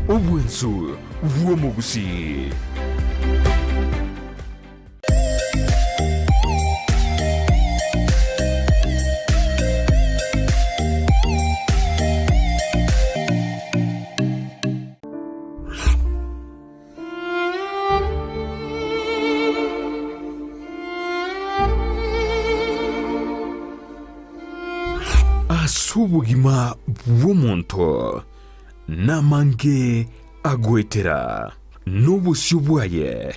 obwensu bw'omugusi. Asubugima bw'omuntu namange agwetera n'obusyo bwaye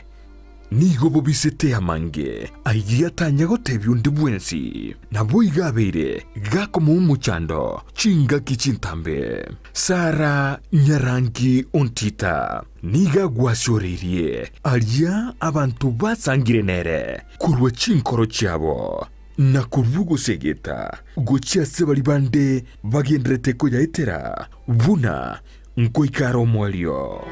nigo bobisete amange ayiyatanya gotebya undi bwensi nabo igabeire gakoma umuchando chinga kichintambe Sara Nyarangi Ontita niga gwasyorerie alya abantu basangire nere kurwa chinkoro cyabo na kurugo segeta gochia sebali bande bagendrete ko yaitera buna nkoikaro mwalio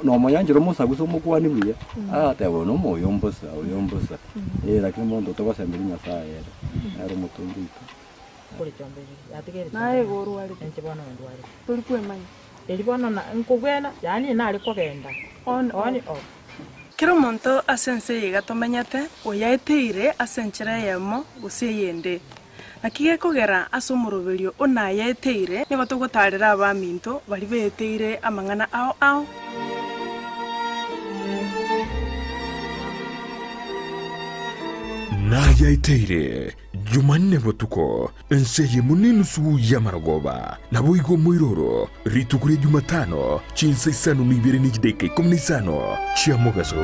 no moyanjiro musaguso mukwani buya tebo no moyombosa oyombosa lakini mondo to basembiri nyasaye ari mutungito kuri cyambere yategere nae goru ari enchibona ndwari turi kwemanya elibona na nkugwena yani nali kogenda on off kero monto asense yigatomenyete oyaeteire asenchera yemo guseyende nakige kogera asumurubirio ona yaeteire nigo tugutarira abaminto bali beteire amangana ao na yaiteire Jumanne botuko enseye munini su yamaragoba nabo igo muiroro ritukure Jumatano chinsa isano nibere nijideke kumnisano chiamogaso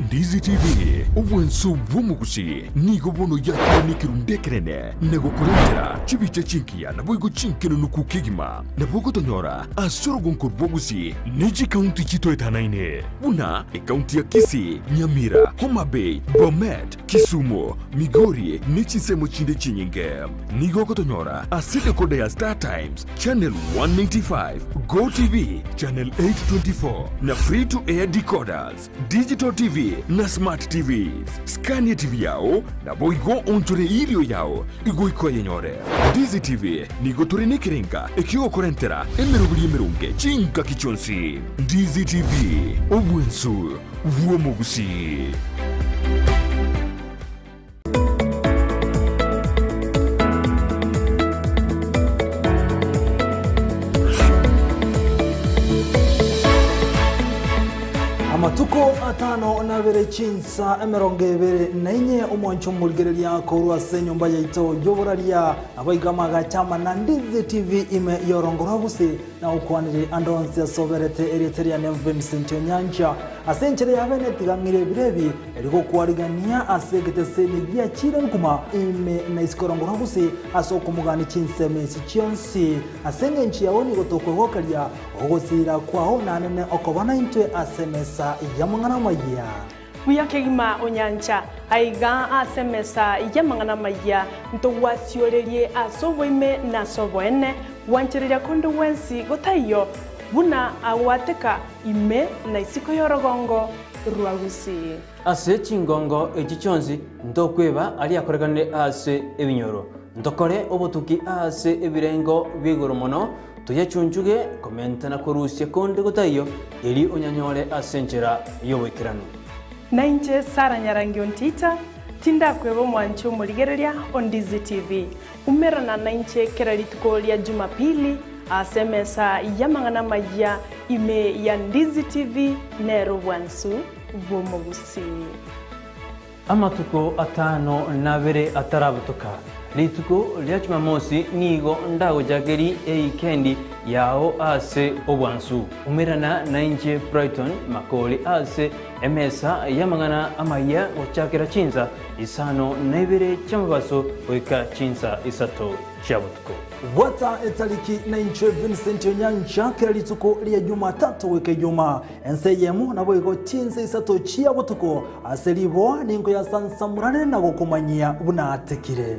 Ndizi TV obwensu bw'omugusi nigo bono yakonikiru ndekerene nego kurentera chibiche chinkia nabo igo chinkeno nukukigima nabo gotonyora asorogo nkorbogusi neji county chitoetanaine buna county ya Kisii, Nyamira, Homa Bay, Bomet, Kisumu, Migori nechisemo chinde chinyinge nigo gotonyora aside kode ya Star Times channel 195 Go TV channel 824 na free to air decoders digital TV na smart TVs Scania TV yao na boigo onchore ilio yao igo ikoye nyore Dizi TV nigo turene kirenga ekio korentera emerubuli emerunge chinka kichonsi Dizi TV obwensu bw'omugusi. Amatuko atano na bere chinsa emeronge bere nainye umwancho mulgereria korwa senyomba yaito yoboraria abaigamaga chama na Ndizi TV ime yorongora buse na ukwanire andonse soberete eriteria ne Vincent Nyanja asenchere yabene tigangire birebi eriko kwarigania asegete seni bya chire nkuma ime na iskorongora buse asokumugani chinseme chionsi asenge nchi yawoni gotoko hokaria ogosira kwao nanene okobana intwe asemesa yamangana maya Buya kegima onyancha aiga asemesa yamangana maya ntowasyorerie asoboime na soboene wanchereria kondo wensi gotayo buna awateka ime na isiko yorogongo ruagusi ase chingongo echichonzi ndokweba ali akoregane ase ebinyoro ndokore obotuki ase ebirengo bigoro mono tuyachunjuge komenta na korusia konde gotayo eli onyanyore asenchera yobekirano nainche Sara Nyarangi Ontita tinda kwebo mwancho muligereria on Ndizi TV umerana nainche keralituko lya Jumapili asemesa yamangana maya ime ya Ndizi TV nero wansu bwomugusi amatuko atano nabere atarabutuka lituko lya Jumamosi nigo ndago jageri eikendi yao ase obwansu umerana nainche Brighton makoli ase emesa yamangana amaya ochakera chinza isano nebere chamabaso oika chinza isato chabutuko Wata etaliki na inche Vincent Nyanja keralituko lya Jumatatu weke Juma enseyemu nabo igo chinza isato chia butuko aselibo ningo ya sansamurane na gokomanyia bunatekire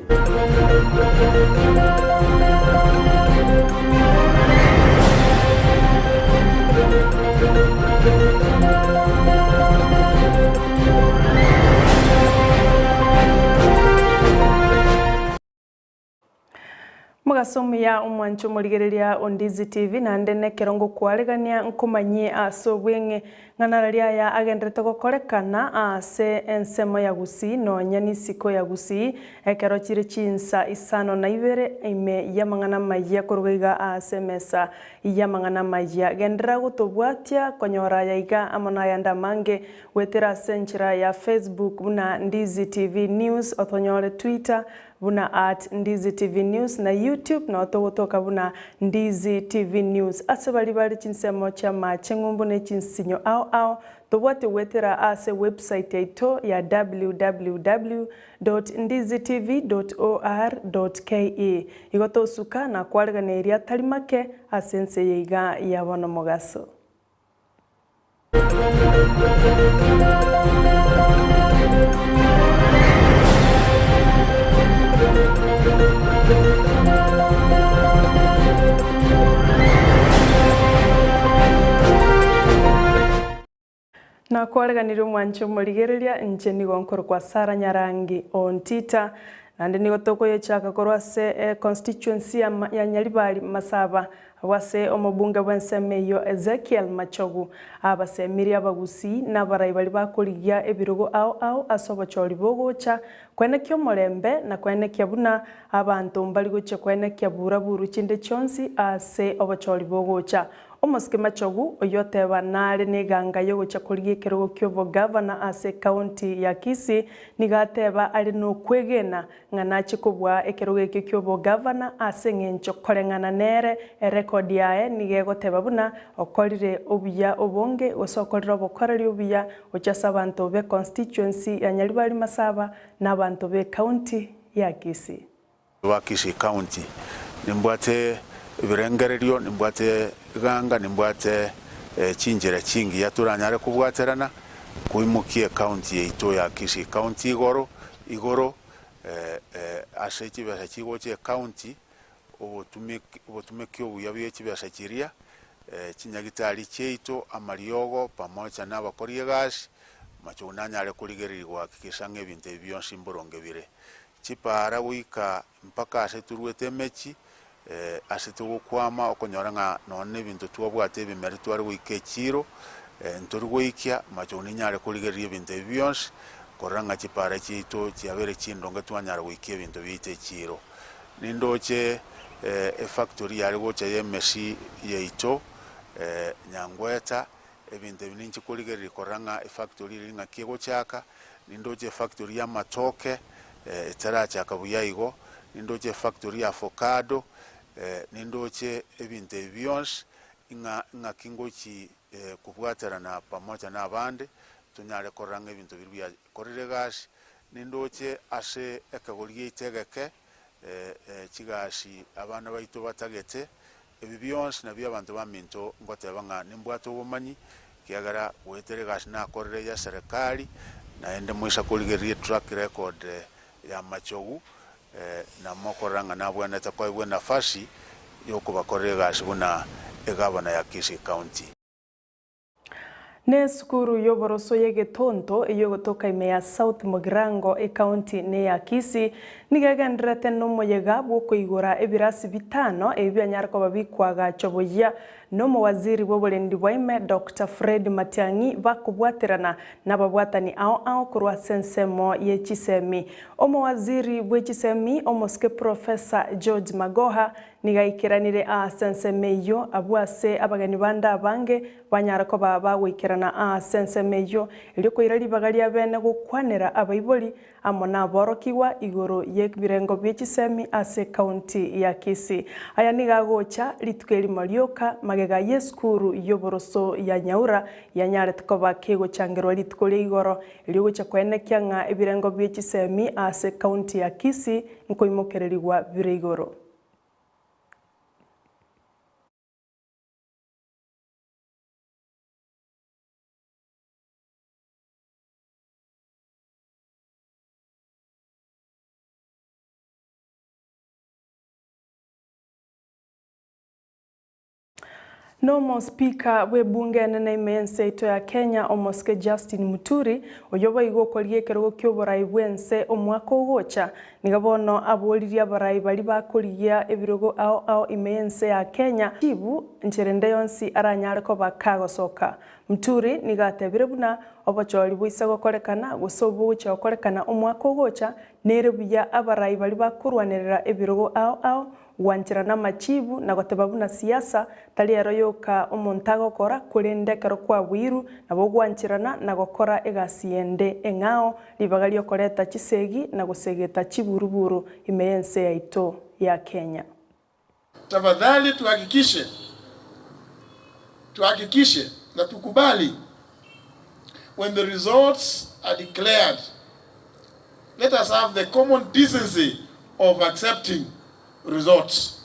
mugasomia omwancho murigereria Ondizi TV na ndene kerongo kwaregania nkumanyie aso bwenge ng'anararia ya agendrete gokorekana ase ensemo ya Gusii nonya nisiko ya Gusii ekero chire chinsa isano na ibere ime ya mang'ana maya korugaiga ase mesa ya mang'ana maya gendera gotobwatia konyora yaiga amona yanda mange wetera ase nchira ya Facebook buna Ndizi TV News otonyore Twitter buna @Ndizi TV News na YouTube na otogotoka buna Ndizi TV News ase bari chinsemo cha machengumbu ne chinsinyo au tobwate wetera ase website yaito ya www.ndizitv.or.ke igotosuka na kwareganeria tarimake ase nse yeiga ya bono mogaso. Na kwareganire mwancho murigereria nche nigo nkoro kwa Sara Nyarangi Ontita nande nigo tokoye chaka korwa se constituency ya Nyaribari Masaba wase omobunge bwensemeyo Ezekiel Machogu abasemiria Abagusii na barayi bali bakorigia ebirogo au asobochori bogocha kwenekyo morembe na kwenekya buna abantu mbali goche kwenekya buraburu chinde chonsi ase obochori bogocha Omosike Machogu oyoteba nare neganga yo gocha korigia kerogo kyobo governor ase county ya Kisii nigateba ari no kwegena ng'anache kobwa ekerogo ekyo kyobo governor ase ng'encho koreng'ana nere record yae nigegoteba buna okorire obuya obonge osokorera obokoreri obuya ochasa abantu be constituency ya Nyaribari Masaba na abantu be county ya Kisii. Wa Kisii county nimbwate ibirengererio nimbwate ganga nimbwate chinjira chingi yaturanyare kubwaterana kuimukie county yeito ya Kisii county igoro ase chibesa chigoche county obotumikio buya bye chibesa chiria chinyagitari cheito amariogo pamoja n'abakoriye gasi machunanyare kurigerirwa kikisanga ebintu byonsi mboronge bire chipara wika mpaka ase turwete mechi ase tugukwama okonyora ng'a none ebintu twabwate ebimeri twari gwika echiro ntori gwikia machuni nyare kurigeria ebintu byonsi korora ng'a chipara cheito chiabere chindonge twanyara gwika ebintu biite echiro nindoche efactory yari gocha yemesi yeito Nyangweta ebintu bininchi kurigeria korora ng'a efactory iri ng'a kiegochaka nindoche efactory ya matoke etarachaka buya igo nindoche efactory ya avocado nindoche ebintu byonsi ng'a kingochi kubwaterana pamoja n'abandi tunyare korora ng'a ebintu biri korire gasi nindoche ase ekagori itegeke chigasi abana baito batagete ebi byonsi nabyo abantu baminto ngoteba ng'a nimbwate obumanyi kiagara wetere gasi nakorire ya serikali naende mwisa kurigeria track record ya Machogu na mokorora ng'a nabwanete koibwe nafasi yokubakorera gasi buna egabana ya Kisii county. Ne sukuru yoboroso yegetonto eyogotoka ime ya South Mugirango county ne ya Kisii nigegenderete n'omuyega bwokoigora ebirasi bitano ebyanyarko babikwaga choboya nomo waziri w'oburendi bwaime Dr. Fred Matiang'i bakubwaterana n'ababwatani ao kurwa sensemo y'echisemi omo waziri bw'echisemi omosike Professor George Magoha nigaikiranire sensemeyo abwase abagani banda abange banyarako bagwikirana sensemeyo iliko irari bagaria bene gukwanera abaibori amona borokiwa igoro yebirengo by'echisemi ase county ya Kisii aya nigagocha litukeri marioka magega yeskuru yoboroso ya Nyaura yanyare tukoba kego changero litukore igoro iligocha kwenekya ng'a ebirengo by'echisemi ase county ya Kisii nkoimokererigwa bire igoro. Nomo speaker we bunge nene imense ito ya Kenya omoske Justin Muturi oyoba igokorie kerogo kyoborai bwense omwaka ogocha nigabono aboliria barai bali bakurigia ebirogo ao imense ya Kenya tibu ncherende yonsi aranyare ko bakagosoka Muturi nigatebire buna obochori bwisa gokorekana gosobu cha gokorekana omwaka ogocha nerebuya abarai bali bakurwanirira ebirogo ao wanchira na machibu na gotebabu na siasa tali yaroyoka omontago kora kurendekero kwa bwiru na bogwanchirana na gokora egasiende engao libagari okoreta chisegi na gosegeta chiburuburu imeyense yaito ya Kenya. Tafadhali tuhakikishe na tukubali when the results are declared, let us have the common decency of accepting results.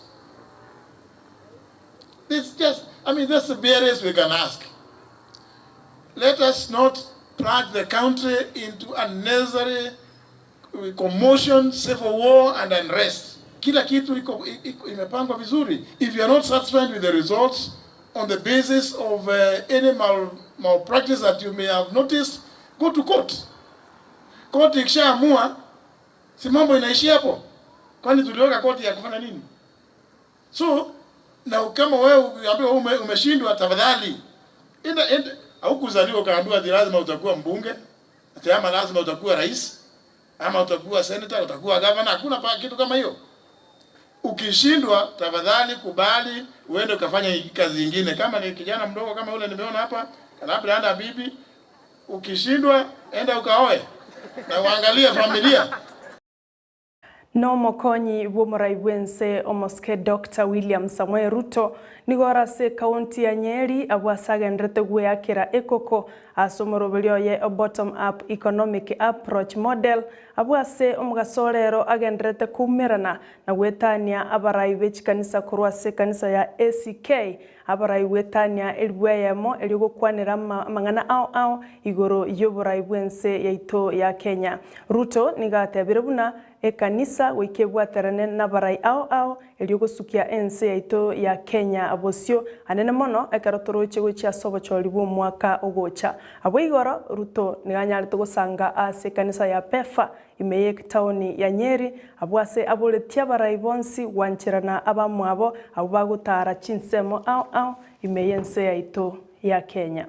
It's just, that's the barest we can ask. Let us not plunge the country into unnecessary commotion, civil war and unrest. Kila kitu imepangwa vizuri. If you are not satisfied with the results on the basis of any malpractice that you may have noticed, go to court. Court ikishaamua, si mambo inaishi hapo. Kwani tulioka koti ya kufanya nini? So, na kama wewe umeshindwa tafadhali au kuzaliwa kaambiwa lazima utakuwa mbunge, ama lazima utakuwa rais, ama utakuwa senator, utakuwa governor, hakuna kitu kama hiyo. Ukishindwa tafadhali kubali uende ukafanya kazi nyingine. Kama ni kijana mdogo kama yule nimeona hapa, labda ana bibi, ukishindwa enda ukaoe na uangalie familia. No mokonyi bomorai bwense omoske Dr. William Samoei Ruto nigora se county ya Nyeri abwasagendrete gweyakira ekoko asomoroberio ye bottom up economic approach model abwase omugasorero agendrete kumerana na gwetania abarai bechikanisa kurwase kanisa ya ACK abarai gwetania elbweyemo eligokwanira mangana ao igoro yoborai bwense yaito ya Kenya. Ruto nigatebire buna ekanisa wikebwaterane na barai ao eliogosukia ense yaito ya Kenya abosio anene mono ekarotoroche gocha sobochori bwo mwaka ogocha abo igoro Ruto niganyare tugosanga ase kanisa ya Pefa imeye taoni ya Nyeri abwase aboletia barai bonsi wanchirana abamwabo abo bagutara chinsemo ao imeye ense yaito ya Kenya.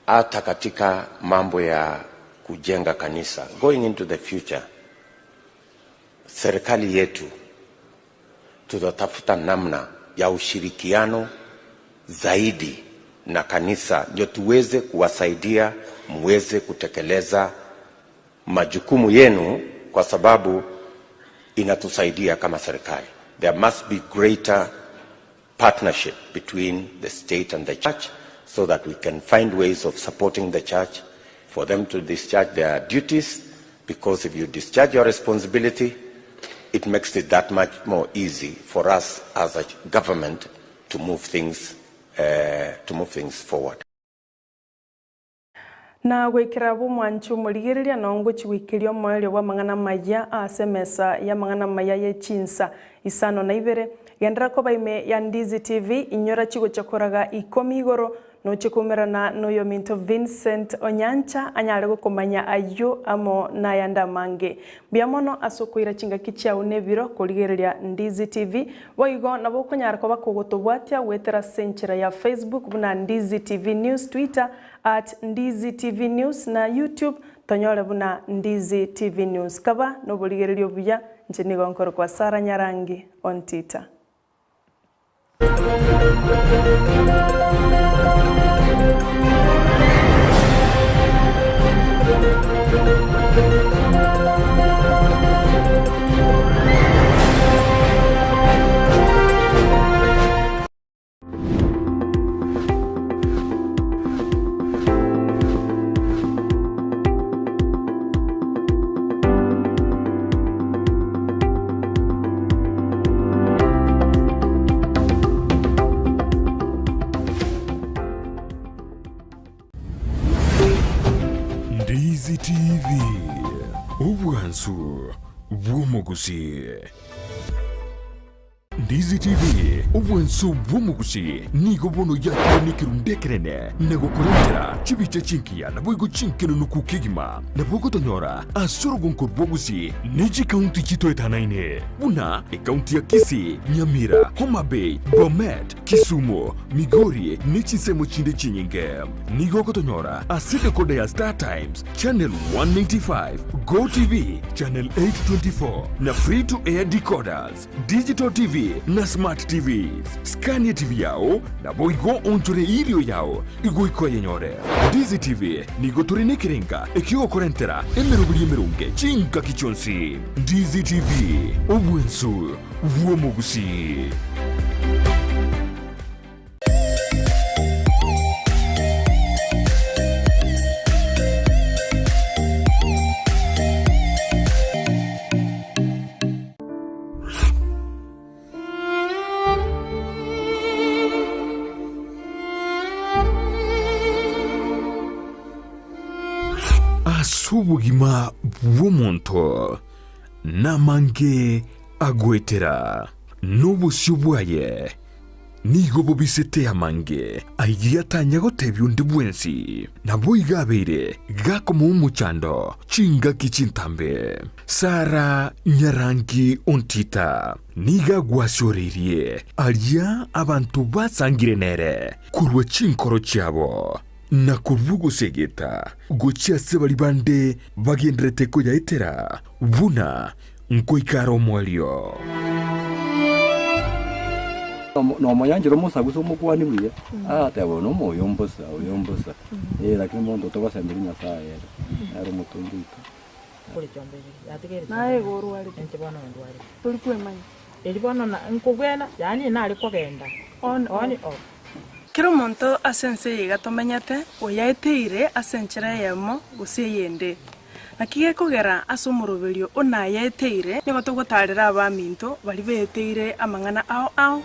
Hata katika mambo ya kujenga kanisa going into the future, serikali yetu tutatafuta namna ya ushirikiano zaidi na kanisa ndio tuweze kuwasaidia muweze kutekeleza majukumu yenu, kwa sababu inatusaidia kama serikali. There must be greater partnership between the state and the church so that we can find ways of supporting the church for them to discharge their duties, because if you discharge your responsibility, it makes it that much more easy for us as a government to move things forward. Na gwikira bumwanchu murigiriria nongo chiwikirio moyo wa mangana maya asemesa ya mangana maya ye chinsa isano na ibere gendera ko baime ya Ndizi TV inyora chigo chakoraga 10 igoro no chikumerana noyo Minto Vincent Onyancha anyare gukomanya ayo amo na yanda mange biamono asokoira chinga kichya unebiro kurigereria Ndizi TV boigo nabo konyara ko bakogotobwatia wetera senchira ya Facebook buna Ndizi TV News, Twitter @Ndizi TV News na YouTube tonyole buna Ndizi TV News kaba no burigererio buya nchini gonkoro kwa Sara Nyarangi on Twitter. Ndizi TV, obwansu bw'omugusi. Ndizi TV obwenso bw'omugusi nigo bono yakunikiru ndekerene nagokurengera chibicha chinkiya nabwigo chinkeno nukukigima nabwogotonyora asorogonko bwogusi neji kaunti chitoetanaine buna ekaunti ya Kisii, Nyamira, Homa Bay, Bomet, Kisumu, Migori nechisemo chinde chinyinge nigogotonyora aside kode ya Star Times Channel 195, Go TV Channel 824 na free to air decoders, Digital TV na Smart TVs. Scania TV yao na boigo onjore irio yao igo ikoye nyore. Ndizi TV nigo turine kirenga ekio korentera emerubuli emerunge chinka kichonsi. Ndizi TV obwensu uomugusi. Asubugima bw'omuntu namange agwetera n'obusyo bwaye nigo bubisete amange aigiyatanya gotebya undi bwensi nabwo igabeire gakoma umuchando chinga kichintambe Sara Nyarangi Ontita niga gwasyorerie alia abantu basangire nere kurwa chinkoro cyabo na kurugusegeta gochia sebali bande bagendrete ko yaitera buna nkoikaro mwalio no moyanjiro musaguso mukwani mwiye tebo no moyombosa lakini mondo tobasembiri nyasaye ari mutundito kuri chombezi yategere naye goru ali enchibona ndwari tuli kwemanya elibona na nkugwena yani nali kwagenda on off kero monto asense yigatomenyate oyaeteire asenchera yemo gusiyende nakige kugera asumurubirio ona yaeteire nigo tugutarira abaminto bali beteire amangana ao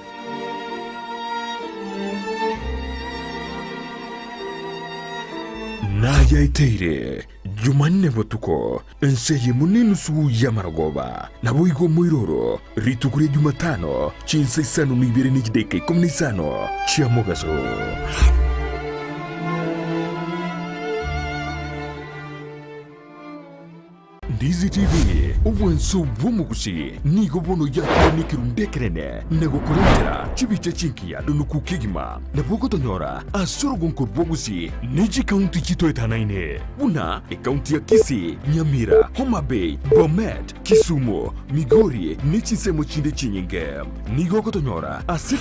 na yaiteire Jumanne botuko enseye munenu su yamaragoba nabo igo moiroro ritukure Jumatano chinse sano nibere nijideke komnisano chiamogaso Ndizi TV obwenso bw'omugusi nigo bono yakunikiru ndekerene nagokurengera chibicha chinkiya nukukigima nabwogotonyora asorogonko bwogusi neji kaunti chitoetanaine buna ekaunti ya Kisii, Nyamira, Homa Bay, Bomet, Kisumu, Migori nechisemo chinde chinyinge nigogotonyora aside